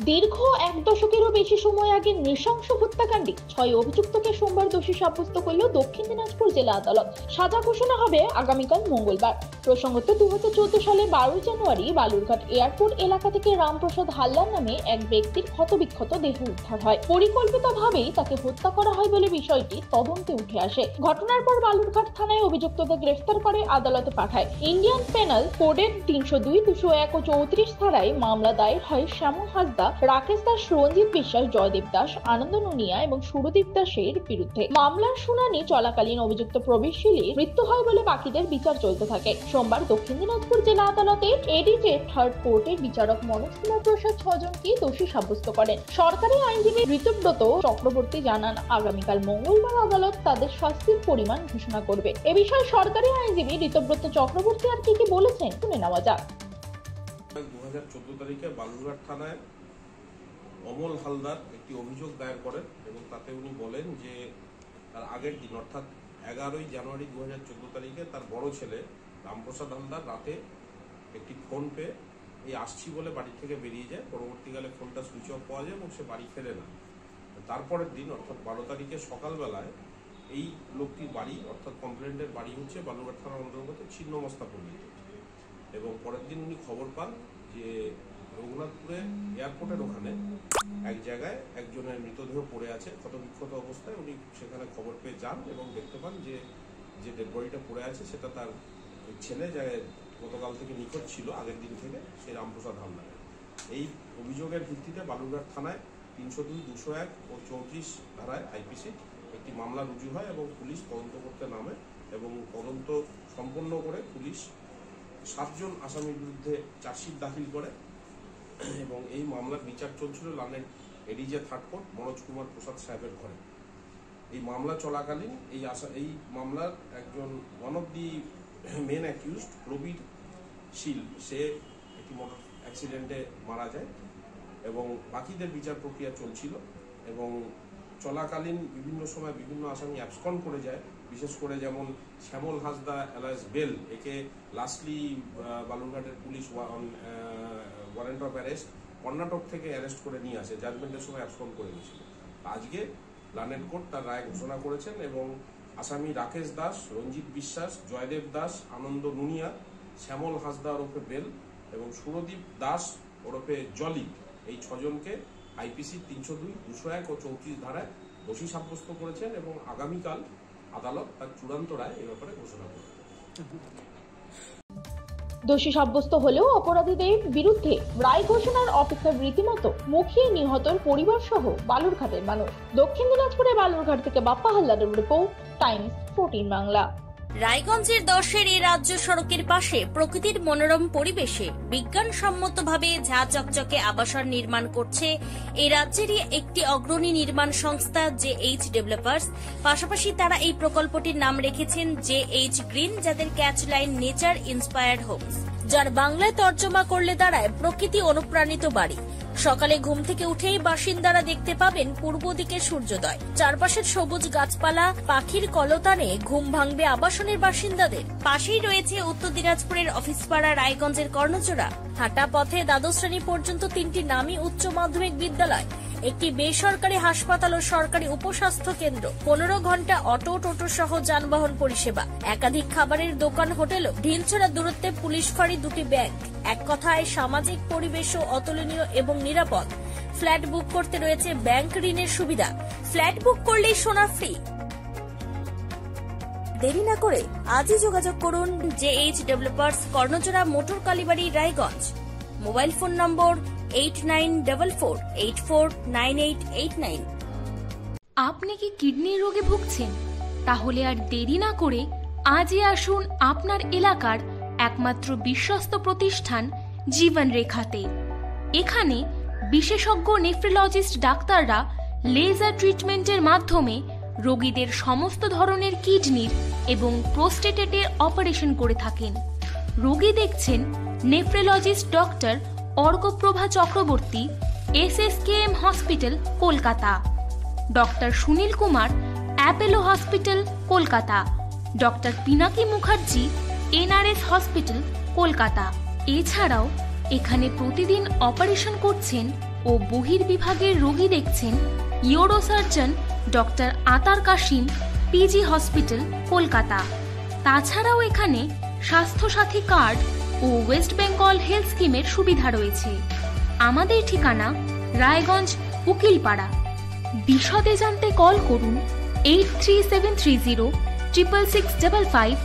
দীর্ঘ এক দশকেরও বেশি সময় আগে নৃশংস হত্যাকাণ্ডে 6 অভিযুক্তকে সোমবার দোষী সাব্যস্ত করল দক্ষিণ দিনাজপুর জেলা আদালত। সাজা ঘোষণা হবে আগামীকাল মঙ্গলবার। প্রসঙ্গত 2014 সালে 12 জানুয়ারি বালুরঘাট এয়ারপোর্ট এলাকা থেকে রামপ্রসাদ হালদার নামে এক ব্যক্তির ক্ষতবিক্ষত দেহ উদ্ধার হয়। পরিকল্পিতভাবেই তাকে হত্যা করা হয় বলে বিষয়টি তদন্তে উঠে আসে। ঘটনার পর বালুরঘাট থানায় অভিযুক্তদের গ্রেফতার করে আদালতে পাঠায়। ইন্ডিয়ান পেনাল কোডের 302, 201 ও 34 ধারায় মামলা দায়ের হয় শ্যামল হাসদা, রাকেশ দাস, রঞ্জিত বিশ্বাস, জয়দেব দাস, আনন্দ নুনিয়া এবং সুরদীপ দাসের বিরুদ্ধে। মামলার শুনানি চলাকালীন অভিযুক্ত প্রবেশশীলের মৃত্যু হয় বলে বাকিদের বিচার চলতে থাকে। সোমবার দক্ষিণ দিনাজপুর জেলা আদালতে এডিজে থার্ড কোর্টের বিচারক মনোজ কুমার প্রসাদ 6 জনকে দোষী সাব্যস্ত করেন। সরকারি আইনজীবী ঋতব্রত চক্রবর্তী জানান, আগামীকাল মঙ্গলবার আদালত তাদের শাস্তির পরিমাণ ঘোষণা করবে। এ বিষয়ে সরকারি আইনজীবী ঋতব্রত চক্রবর্তী আর কি বলেছেন শুনে নেওয়া যাক। 2014 তারিখে বালুরঘাট থানায় অমল হালদার একটি অভিযোগ দায়ের করেন এবং তাতে উনি বলেন যে তার আগের দিন অর্থাৎ 11 জানুয়ারি 2014 তারিখে তার বড় ছেলে রামপ্রসাদ হালদার রাতে একটি ফোন পেয়ে আসছি বলে বাড়ি থেকে বেরিয়ে যায়। পরবর্তীকালে ফোনটা সুইচ অফ পাওয়া যায় এবং সে বাড়ি ফেরে না। তারপরের দিন অর্থাৎ 12 তারিখে সকালবেলায় এই লোকটির বাড়ি অর্থাৎ কমপ্লেন্টের বাড়ি হচ্ছে বালুরঘাট থানার অন্তর্গত ছিন্নমস্তাপল্লীতে। এবং পরের দিন উনি খবর পান যে রঘুনাথপুরে এয়ারপোর্টের ওখানে এক জায়গায় একজনের মৃতদেহ পড়ে আছে ক্ষতবিক্ষত অবস্থায়। উনি সেখানে খবর পেয়ে যান এবং দেখতে পান যে ডেড বডিটা পড়ে আছে সেটা তার ছেলে, যা গতকাল থেকে নিখোঁজ ছিল আগের দিন থেকে, সেই রামপ্রসাদ হালদার। এই অভিযোগের ভিত্তিতে বালুরঘাট থানায় 302, 201 ও 34 ধারায় আইপিসি একটি মামলা রুজু হয় এবং পুলিশ তদন্ত করতে নামে এবং তদন্ত সম্পন্ন করে পুলিশ 7 জন আসামির বিরুদ্ধে চার্জশিট দাখিল করে এবং এই মামলার বিচার চলছিল লানের ADJ third court Manoj Kumar Prasad সাহেবের ঘরে। এই মামলা চলাকালীন এই মামলার একজন one of the main accused Prabir Sil, সে একটি মোটর অ্যাক্সিডেন্টে মারা যায় এবং বাকিদের বিচার প্রক্রিয়া চলছিল এবং চলাকালীন বিভিন্ন সময় বিভিন্ন আসামি অ্যাবসকন্ড করে যায়। বিশেষ করে যেমন শ্যামল হাসদা এলাস বেল, একে লাস্টলি বালুরঘাটের police warrant of arrest Karnataka থেকে অ্যারেস্ট করে নিয়ে আসে, জাজমেন্টের সময় অ্যাবসকন্ড করে গেছিল। আজকে লানেট কোর্ট তার রায় ঘোষণা করেছেন এবং আসামি রাকেশ দাস, রঞ্জিত বিশ্বাস, জয়দেব দাস, আনন্দ নুনিয়া, শ্যামল হাসদা ওরফে বেল এবং সুরদীপ দাস ওরফে জলি, এই 6 জনকে আইপিসি 302, 201 ও 34 ধারায় দোষী সাব্যস্ত করেছেন এবং আগামীকাল আদালত তার চূড়ান্ত রায় এ ব্যাপারে ঘোষণা করবে। দোষী সাব্যস্ত হলেও অপরাধীদের বিরুদ্ধে রায় ঘোষণার অপেক্ষা রীতিমতো মুখিয়ে নিহতর পরিবার সহ বালুরঘাটের মানুষ। দক্ষিণ দিনাজপুরে বালুরঘাট থেকে বাপ্পা হালদারের রিপোর্ট, টাইমস 14 বাংলা। রায়গঞ্জের 10-এর এই রাজ্য সড়কের পাশে প্রকৃতির মনোরম পরিবেশে বিজ্ঞানসম্মতভাবে ঝা চকচকে আবাসন নির্মাণ করছে এই রাজ্যেরই একটি অগ্রণী নির্মাণ সংস্থা JH ডেভেলপার্স। পাশাপাশি তারা এই প্রকল্পটির নাম রেখেছেন JH গ্রিন, যাদের ক্যাচলাইন নেচার ইন্সপায়ার্ড হোমস, যার বাংলায় তর্জমা করলে দাঁড়ায় প্রকৃতি অনুপ্রাণিত বাড়ি। সকালে ঘুম থেকে উঠেই বাসিন্দারা দেখতে পাবেন পূর্ব দিকে সূর্যোদয়। চারপাশের সবুজ গাছপালা, পাখির কলতানে ঘুম ভাঙবে আবাসনের বাসিন্দাদের। পাশেই রয়েছে উত্তর দিনাজপুরের অফিসপাড়া রায়গঞ্জের কর্ণজোড়া। হাঁটা পথে দ্বাদশ শ্রেণী পর্যন্ত 3টি নামী উচ্চ মাধ্যমিক বিদ্যালয়, একটি বেসরকারি হাসপাতাল ও সরকারি উপস্বাস্থ্য কেন্দ্র, 15 ঘন্টা অটো, টোটো সহ যানবাহন পরিষেবা, একাধিক খাবারের দোকান, হোটেল, ঢিলছড়া দূরত্বে পুলিশ ফাঁড়ি, 2টি ব্যাংক। এক কথায় সামাজিক পরিবেশও অতুলনীয় এবং নিরাপদ। ফ্ল্যাট বুক করতে রয়েছে ব্যাংক ঋণের সুবিধা। ফ্ল্যাট বুক করলেই সোনা ফ্রি। দেরি না করে আজই যোগাযোগ করুন JH developers, Karnajora, motor Kalibari, Raiganj. Mobile phone number 8944849889। আপনি কি কিডনি রোগে ভুগছেন? তাহলে আর দেরি না করে আজই আসুন আপনার এলাকার একমাত্র বিশ্বস্ত প্রতিষ্ঠান জীবন রেখাতে। এখানে বিশেষজ্ঞ নেফ্রোলজিস্ট ডাক্তাররা লেজার ট্রিটমেন্টের মাধ্যমে রোগীদের সমস্ত ধরনের কিডনির এবং প্রোস্টেটের অপারেশন করে থাকেন। রোগী দেখছেন nephrologist doctor Arkaprava Chakraborty, SSKM hospital, Kolkata. Doctor Sunil Kumar, Apollo hospital, Kolkata. Doctor Pinaki Mukherjee, NRS hospital, Kolkata. এছাড়াও এখানে প্রতিদিন অপারেশন করছেন ও বহির্বিভাগের রোগী দেখছেন ইউরোসার্জন ডক্টর আতার কাশিম, পিজি হসপিটাল, কলকাতা। তাছাড়াও এখানে স্বাস্থ্যসাথী কার্ড ও ওয়েস্ট বেঙ্গল হেলথ স্কিমের সুবিধা রয়েছে। আমাদের ঠিকানা রায়গঞ্জ, উকিলপাড়া। বিশদে জানতে কল করুন 8373066655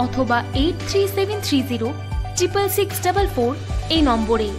অথবা 8373066644 এই নম্বরে।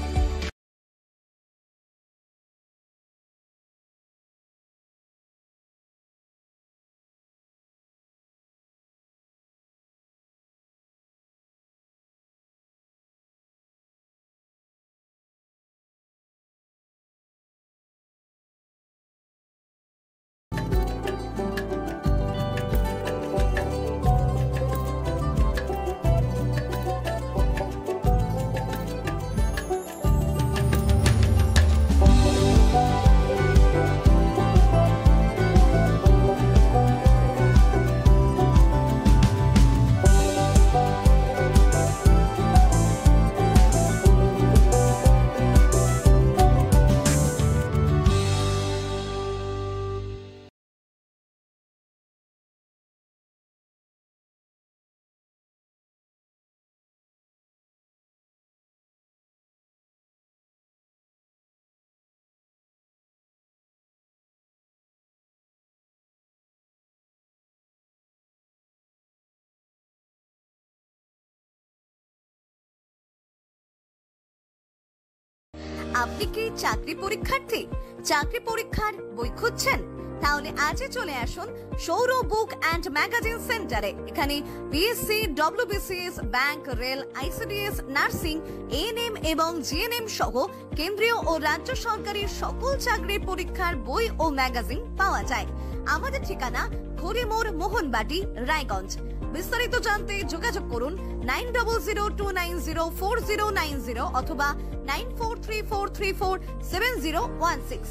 আপনি কি চাকরি পরীক্ষার্থী? চাকরি পরীক্ষার বই খুঁজছেন? তাহলে আজই চলে আসুন সৌর বুক অ্যান্ড ম্যাগাজিন সেন্টারে। এখানে BSc, WBCS, bank, rail, ICDS, nursing, ANM এবং জিএনএম সহ কেন্দ্রীয় ও রাজ্য সরকারের সকল চাকরির পরীক্ষার বই ও ম্যাগাজিন পাওয়া যায়। আমাদের ঠিকানা খড়িমোড়, মোহনবাটি, রায়গঞ্জ। বিস্তারিত জানতে যোগাযোগ করুন 9002904090 অথবা 9434347016।